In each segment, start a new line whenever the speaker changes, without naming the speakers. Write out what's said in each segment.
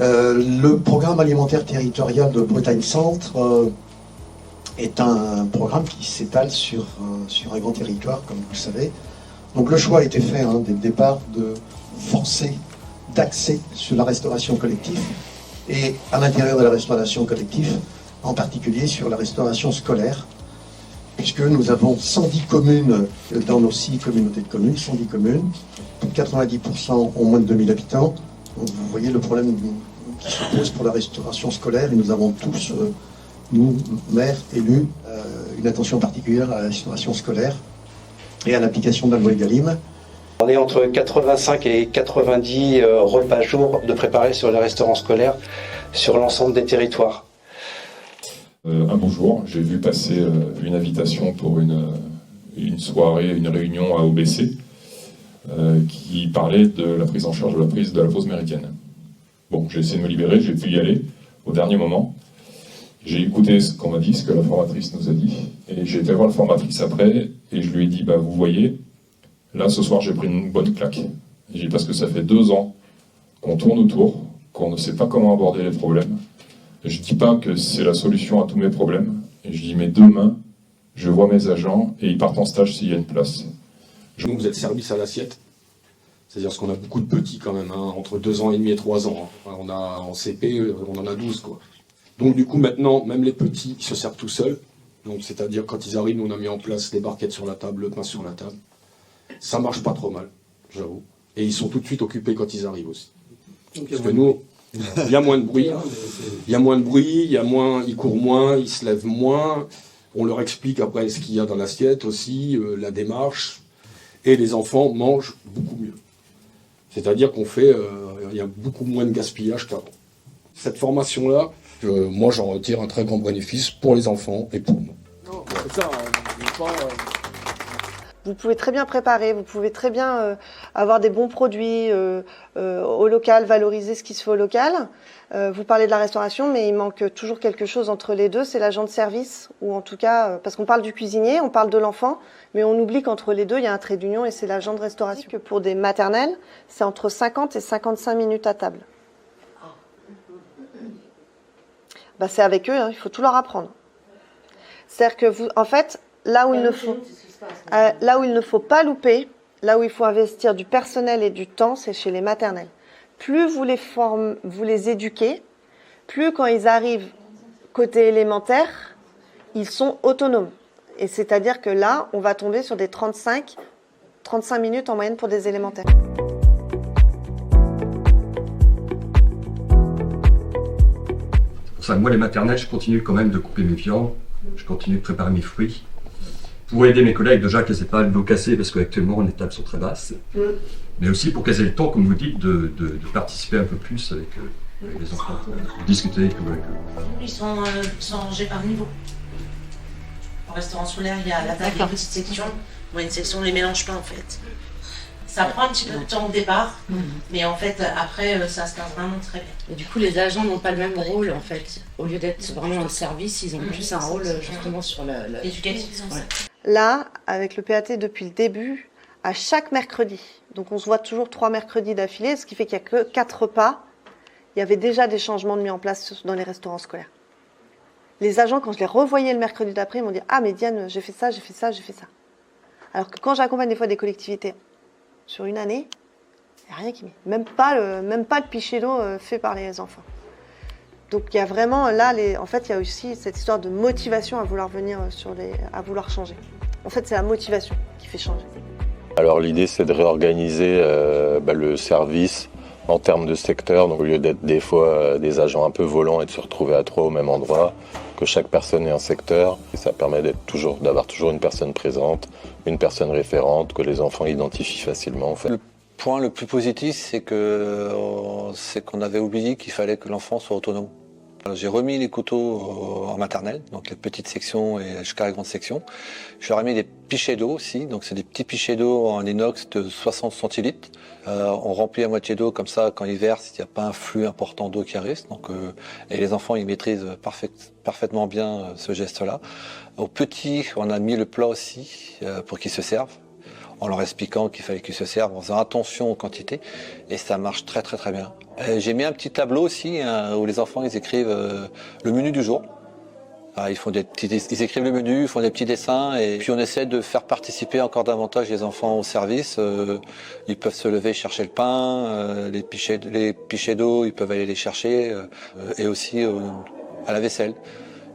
Le programme alimentaire territorial de Bretagne Centre est un programme qui s'étale sur un grand territoire, comme vous le savez. Donc le choix a été fait dès le départ de forcer d'accès sur la restauration collective et à l'intérieur de la restauration collective, en particulier sur la restauration scolaire, puisque nous avons 110 communes dans nos 6 communautés de communes, 110 communes, 90% ont moins de 2000 habitants. Donc vous voyez le problème qui se pose pour la restauration scolaire, et nous avons tous, nous, maires, élus, une attention particulière à la restauration scolaire et à l'application de la loi Egalim.
On est entre 85 et 90 repas jour de préparer sur les restaurants scolaires sur l'ensemble des territoires.
Un bonjour, j'ai vu passer une invitation pour une soirée, une réunion à OBC qui parlait de la prise en charge de la prise de la pause méridienne. Bon, j'ai essayé de me libérer, j'ai pu y aller au dernier moment. J'ai écouté ce qu'on m'a dit, ce que la formatrice nous a dit, et j'ai été voir la formatrice après, et je lui ai dit, vous voyez, là ce soir j'ai pris une bonne claque. J'ai dit, parce que ça fait 2 ans qu'on tourne autour, qu'on ne sait pas comment aborder les problèmes. Je ne dis pas que c'est la solution à tous mes problèmes, et je dis, mais demain, je vois mes agents, et ils partent en stage s'il y a une place.
Nous, vous êtes service à l'assiette. C'est-à-dire qu'on a beaucoup de petits quand même, entre 2 ans et demi et 3 ans. On a en CP, on en a 12 quoi. Donc du coup maintenant, même les petits se servent tout seuls. Donc c'est-à-dire quand ils arrivent, nous, on a mis en place les barquettes sur la table, le pain sur la table. Ça marche pas trop mal, j'avoue. Et ils sont tout de suite occupés quand ils arrivent aussi. Parce que nous, il y a moins de bruit. Il y a moins de bruit, ils courent moins, ils se lèvent moins. On leur explique après ce qu'il y a dans l'assiette aussi, la démarche. Et les enfants mangent beaucoup mieux. C'est-à-dire qu'on fait, il y a beaucoup moins de gaspillage qu'avant. Cette formation-là, moi j'en retire un très grand bénéfice pour les enfants et pour nous. Non, ça,
Vous pouvez très bien préparer, vous pouvez très bien avoir des bons produits au local, valoriser ce qui se fait au local. Vous parlez de la restauration, mais il manque toujours quelque chose entre les deux, c'est l'agent de service, ou en tout cas, parce qu'on parle du cuisinier, on parle de l'enfant, mais on oublie qu'entre les deux, il y a un trait d'union et c'est l'agent de restauration. Que pour des maternelles, c'est entre 50 et 55 minutes à table. C'est avec eux, il faut tout leur apprendre. C'est-à-dire que vous, en fait, là où il ne faut pas louper, là où il faut investir du personnel et du temps, c'est chez les maternelles. Plus vous les éduquez, plus quand ils arrivent côté élémentaire, ils sont autonomes. Et c'est-à-dire que là, on va tomber sur des 35 minutes en moyenne pour des élémentaires.
C'est pour ça que moi, les maternelles, je continue quand même de couper mes viandes, je continue de préparer mes fruits. Pour aider mes collègues, déjà qu'elles n'aient pas le dos cassé, parce qu'actuellement les tables sont très basses, mais aussi pour qu'elles aient le temps, comme vous dites, de participer un peu plus avec les enfants, de discuter avec eux.
Ils sont rangés par niveau. En restaurant scolaire, il y a la table, une petite section. Moi, une section, on ne les mélange pas en fait. Ça prend un petit peu de temps au départ, mais en fait, après, ça se passe vraiment très bien.
Et du coup, les agents n'ont pas le même rôle en fait. Au lieu d'être vraiment un service, ils ont plus un rôle justement sur
l'éducatif.
Ouais.
Là, avec le PAT depuis le début, à chaque mercredi, donc on se voit toujours 3 mercredis d'affilée, ce qui fait qu'il n'y a que 4 repas, il y avait déjà des changements de mis en place dans les restaurants scolaires. Les agents, quand je les revoyais le mercredi d'après, ils m'ont dit « Ah mais Diane, j'ai fait ça, j'ai fait ça, j'ai fait ça ». Alors que quand j'accompagne des fois des collectivités sur une année, il n'y a rien qui met. Même pas le pichet d'eau fait par les enfants. Donc il y a vraiment là, en fait, il y a aussi cette histoire de motivation à vouloir venir à vouloir changer. En fait, c'est la motivation qui fait changer.
Alors l'idée, c'est de réorganiser le service en termes de secteur. Donc au lieu d'être des fois des agents un peu volants et de se retrouver à 3 au même endroit, que chaque personne ait un secteur. Et ça permet d'avoir toujours une personne présente, une personne référente, que les enfants identifient facilement. En fait.
Le point le plus positif, c'est qu'on avait oublié qu'il fallait que l'enfant soit autonome. J'ai remis les couteaux en maternelle, donc les petites sections et jusqu'à la grande section. Je leur ai mis des pichets d'eau aussi, donc c'est des petits pichets d'eau en inox de 60 centilitres. On remplit à moitié d'eau, comme ça quand ils versent, il n'y a pas un flux important d'eau qui arrive. Et les enfants, ils maîtrisent parfaitement bien ce geste-là. Aux petits, on a mis le plat aussi pour qu'ils se servent. en leur expliquant qu'il fallait qu'ils se servent, en faisant attention aux quantités, et ça marche très très très bien. J'ai mis un petit tableau aussi hein, où les enfants ils écrivent le menu du jour. Alors, ils écrivent le menu, ils font des petits dessins, et puis on essaie de faire participer encore davantage les enfants au service. Ils peuvent se lever chercher le pain, les pichets d'eau, ils peuvent aller les chercher, et aussi à la vaisselle.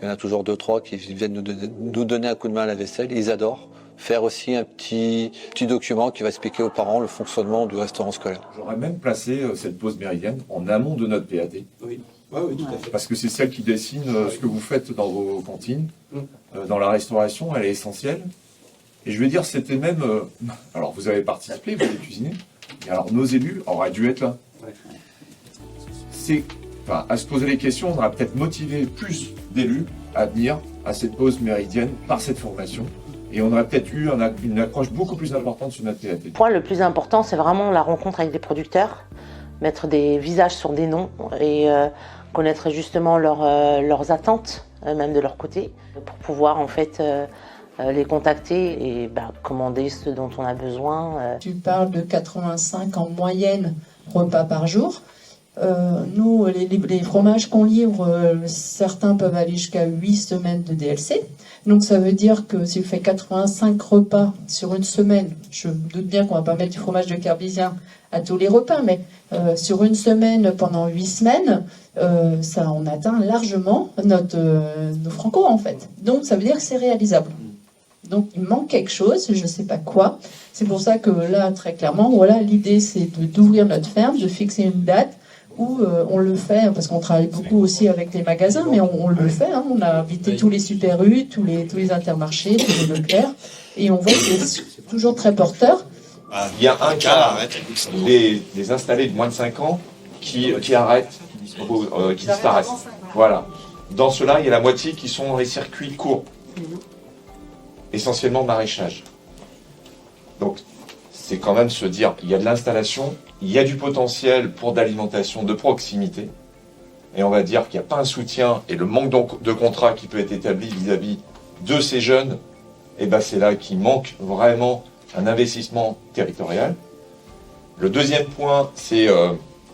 Il y en a toujours 2-3 qui viennent nous donner un coup de main à la vaisselle. Ils adorent faire aussi un petit document qui va expliquer aux parents le fonctionnement du restaurant scolaire.
J'aurais même placé cette pause méridienne en amont de notre PAT.
Oui. Oui, tout à fait.
Parce que c'est celle qui dessine ce que vous faites dans vos cantines, dans la restauration, elle est essentielle. Et je veux dire, c'était même... alors, vous avez participé, vous avez cuisiné, mais alors nos élus auraient dû être là. À se poser les questions, on aurait peut-être motivé plus d'élus à venir à cette pause méridienne par cette formation. Et on aurait peut-être eu une approche beaucoup plus importante sur notre PAT.
Pour moi, le plus important, c'est vraiment la rencontre avec les producteurs, mettre des visages sur des noms et connaître justement leurs attentes, même de leur côté, pour pouvoir en fait les contacter et commander ce dont on a besoin.
Tu parles de 85 en moyenne repas par jour. Nous, les fromages qu'on livre, certains peuvent aller jusqu'à 8 semaines de DLC. Donc ça veut dire que si vous faites 85 repas sur une semaine, je me doute bien qu'on ne va pas mettre du fromage de Carbisien à tous les repas, mais sur une semaine pendant 8 semaines, on atteint largement nos francos en fait. Donc ça veut dire que c'est réalisable. Donc il manque quelque chose, je ne sais pas quoi. C'est pour ça que là, très clairement, voilà, l'idée c'est d'ouvrir notre ferme, de fixer une date où on le fait, parce qu'on travaille beaucoup aussi avec les magasins, mais on le fait, hein, on a invité tous les Super U, tous les Intermarchés, tous les Leclerc, et on voit que c'est toujours très porteur.
Il y a un cas des installés de moins de 5 ans qui arrêtent, qui disparaissent. Voilà. Dans cela, il y a la moitié qui sont dans les circuits courts, essentiellement maraîchage. Donc, c'est quand même se dire, il y a de l'installation, il y a du potentiel pour de l'alimentation de proximité, et on va dire qu'il n'y a pas un soutien, et le manque de contrat qui peut être établi vis-à-vis de ces jeunes, et c'est là qu'il manque vraiment un investissement territorial. Le deuxième point, c'est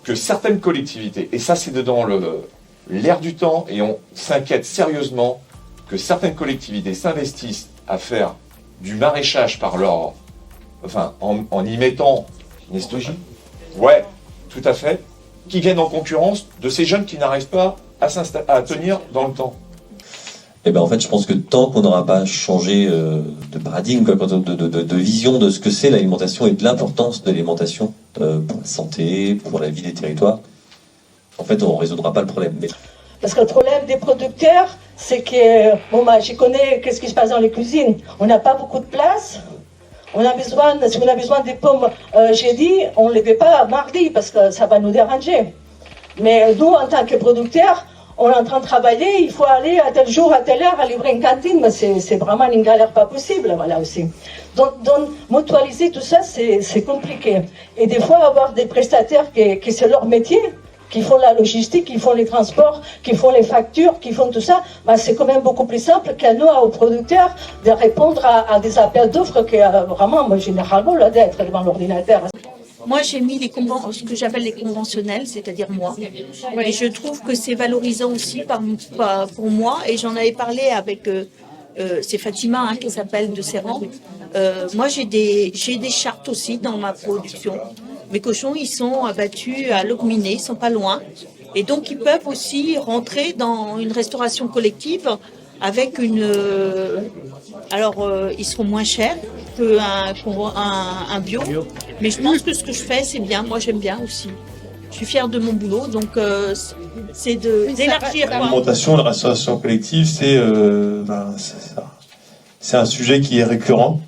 que certaines collectivités, et ça c'est dans l'air du temps, et on s'inquiète sérieusement que certaines collectivités s'investissent à faire du maraîchage en y mettant une estogie. Ouais, tout à fait. Qui viennent en concurrence de ces jeunes qui n'arrivent pas à tenir dans le temps.
En fait, je pense que tant qu'on n'aura pas changé de paradigme, de vision de ce que c'est l'alimentation et de l'importance de l'alimentation pour la santé, pour la vie des territoires, en fait, on ne résoudra pas le problème.
Parce que le problème des producteurs, c'est que, je connais ce qui se passe dans les cuisines. On n'a pas beaucoup de place. Si on a besoin des pommes jeudi, on ne les fait pas mardi parce que ça va nous déranger. Mais nous, en tant que producteurs, on est en train de travailler, il faut aller à tel jour, à telle heure, à livrer une cantine, mais c'est vraiment une galère pas possible, voilà aussi. Donc mutualiser tout ça, c'est compliqué. Et des fois, avoir des prestataires qui c'est leur métier, qui font la logistique, qui font les transports, qui font les factures, qui font tout ça, c'est quand même beaucoup plus simple qu'à nous, aux producteurs, de répondre à des appels d'offres qui vraiment, moi, généralement, là, d'être devant l'ordinateur.
Moi, j'ai mis ce que j'appelle les conventionnels, c'est-à-dire moi. Et je trouve que c'est valorisant aussi pour moi. Et j'en avais parlé avec c'est Fatima qui s'appelle de Serran. Moi, j'ai des chartes aussi dans ma production. Mes cochons, ils sont abattus à Locminé, ils sont pas loin. Et donc, ils peuvent aussi rentrer dans une restauration collective avec ils seront moins chers qu'un bio. Mais je pense que ce que je fais, c'est bien. Moi, j'aime bien aussi. Je suis fière de mon boulot, donc c'est d'élargir.
L'alimentation, la restauration collective, c'est un sujet qui est récurrent.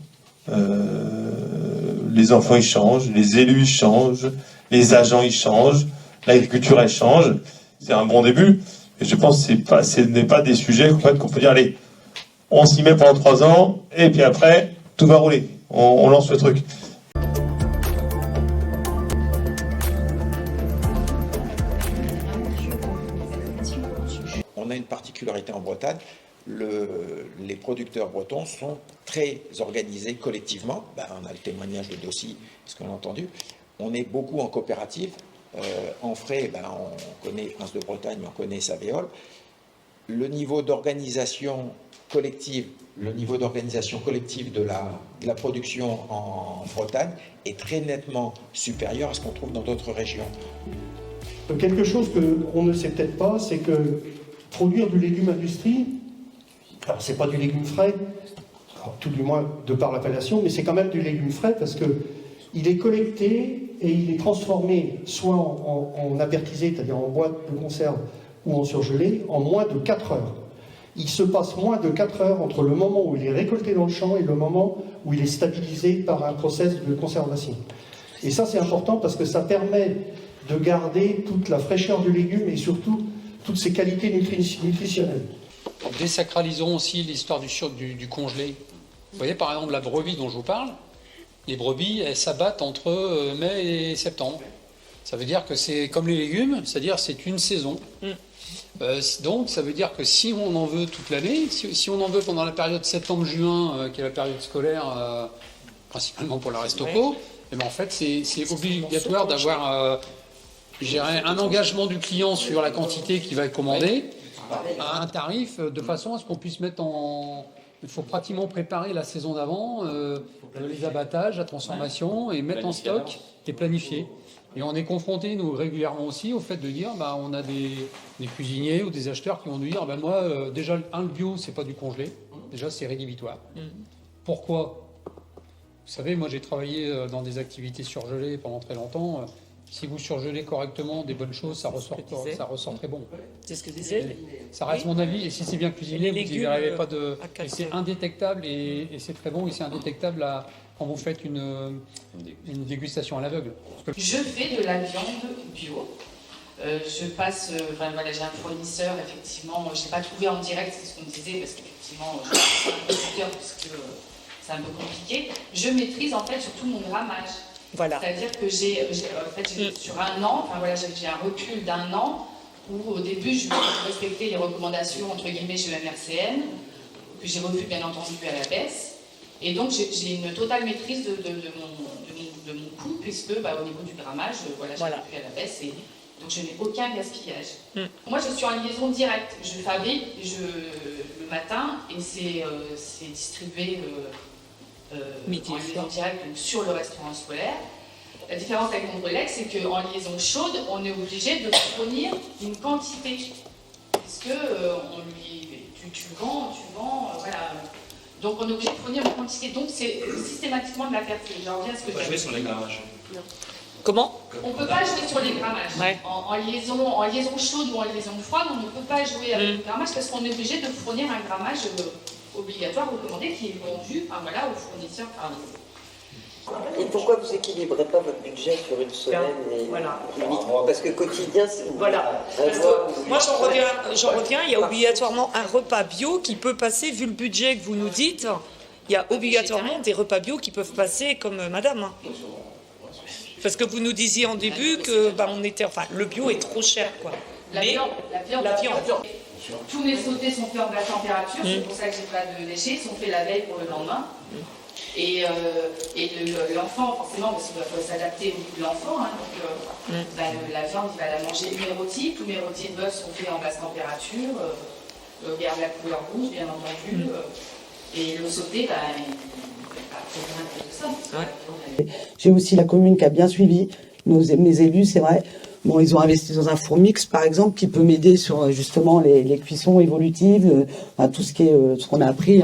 Les enfants, ils changent, les élus, ils changent, les agents, ils changent, l'agriculture, elle change. C'est un bon début. Et je pense que ce n'est pas des sujets qu'on peut dire, allez, on s'y met pendant 3 ans, et puis après, tout va rouler. On lance le truc.
On a une particularité en Bretagne, les producteurs bretons sont très organisés collectivement. On a le témoignage de Dossi, ce qu'on a entendu. On est beaucoup en coopérative. En frais, on connaît Prince de Bretagne, on connaît Savéole. Le niveau d'organisation collective, de la production en Bretagne est très nettement supérieur à ce qu'on trouve dans d'autres régions.
Quelque chose qu'on ne sait peut-être pas, c'est que produire du légume industrie, alors c'est pas du légume frais, tout du moins de par l'appellation, mais c'est quand même du légume frais parce que il est collecté et il est transformé soit en apertisé, c'est-à-dire en boîte de conserve ou en surgelé, en moins de 4 heures. Il se passe moins de 4 heures entre le moment où il est récolté dans le champ et le moment où il est stabilisé par un process de conservation. Et ça, c'est important parce que ça permet de garder toute la fraîcheur du légume et surtout toutes ses qualités nutritionnelles.
Désacralisons aussi l'histoire du congelé. Vous voyez, par exemple, la brebis dont je vous parle, les brebis, elles s'abattent entre mai et septembre. Ça veut dire que c'est comme les légumes, c'est-à-dire c'est une saison. Donc ça veut dire que si on en veut toute l'année, si on en veut pendant la période septembre-juin, qui est la période scolaire, principalement pour la Restauco, et en fait c'est obligatoire d'avoir un engagement du client sur la quantité qui va être commandée, à un tarif, de façon à ce qu'on puisse mettre en... Il faut pratiquement préparer la saison d'avant, les abattages, la transformation, et mettre en stock et planifier. Et on est confronté, nous, régulièrement aussi, au fait de dire, on a des cuisiniers ou des acheteurs qui vont nous dire, moi, déjà, le bio, c'est pas du congelé. Déjà, c'est rédhibitoire. Pourquoi ? Vous savez, moi, j'ai travaillé dans des activités surgelées pendant très longtemps. Si vous surgelez correctement des bonnes choses, ça ressort très bon.
C'est ce que je disais.
Ça reste mon avis. Et si c'est bien cuisiné, vous n'y verrez pas de... Et c'est indétectable et c'est très bon. Et c'est indétectable quand vous faites une dégustation à l'aveugle.
Je fais de la viande bio. Je passe... j'ai un fournisseur, effectivement. Je n'ai pas trouvé en direct, c'est ce qu'on disait, parce qu'effectivement, je suis un producteur, parce que c'est un peu compliqué. Je maîtrise, en fait, surtout mon grammage.
Voilà.
C'est-à-dire que sur un an, j'ai un recul d'un an où au début je respectais les recommandations entre guillemets chez MRCN, que j'ai revu bien entendu à la baisse. Et donc j'ai une totale maîtrise de mon coût, puisque au niveau du grammage, j'ai revu à la baisse. Et donc je n'ai aucun gaspillage. Moi je suis en liaison directe. Je fabrique le matin et c'est distribué. En liaison directe sur le restaurant scolaire. La différence avec mon collègue, c'est qu'en liaison chaude, on est obligé de fournir une quantité. Puisque tu vends, voilà. Donc on est obligé de fournir une quantité. Donc c'est systématiquement de la perte. J'en reviens à ce que tu as dit.
Jouer sur les grammages.
Comment ?
On ne peut pas jouer sur les grammages. Ouais. En liaison chaude ou en liaison froide, on ne peut pas jouer avec le grammage parce qu'on est obligé de fournir un grammage obligatoire, recommandé, qui est vendu aux fournisseurs.
Et pourquoi vous équilibrez pas votre budget sur une semaine uniquement ? Parce que quotidien, c'est...
Voilà. Moi, j'en reviens, il y a obligatoirement un repas bio qui peut passer, vu le budget que vous nous dites, il y a obligatoirement des repas bio qui peuvent passer comme madame. Parce que vous nous disiez en début que le bio est trop cher, quoi.
La viande. Tous mes sautés sont faits en basse température, c'est pour ça que j'ai pas de déchets, ils sont faits la veille pour le lendemain. Et l'enfant, forcément, parce qu'il faut s'adapter au goût de l'enfant, la viande, il va la manger mes rôtis. Tous mes rôtis de bœuf sont faits en basse température, garde la couleur rouge, bien entendu. Et le sauté, il de ça.
J'ai aussi la commune qui a bien suivi mes élus, c'est vrai. Bon, ils ont investi dans un four mix, par exemple, qui peut m'aider sur justement les cuissons évolutives, tout ce qu'on a appris.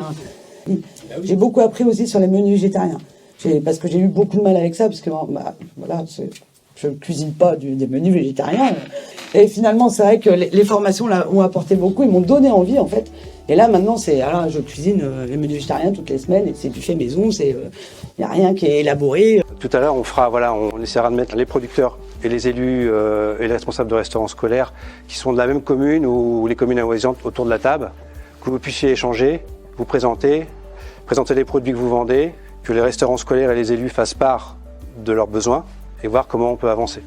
J'ai beaucoup appris aussi sur les menus végétariens, parce que j'ai eu beaucoup de mal avec ça, parce que je ne cuisine pas des menus végétariens. Et finalement, c'est vrai que les formations là ont apporté beaucoup, ils m'ont donné envie en fait. Et là maintenant, je cuisine les menus végétariens toutes les semaines, et c'est du fait maison, il n'y a rien qui est élaboré.
Tout à l'heure, on essaiera de mettre les producteurs et les élus et les responsables de restaurants scolaires qui sont de la même commune ou les communes avoisinantes autour de la table, que vous puissiez échanger, vous présenter les produits que vous vendez, que les restaurants scolaires et les élus fassent part de leurs besoins et voir comment on peut avancer.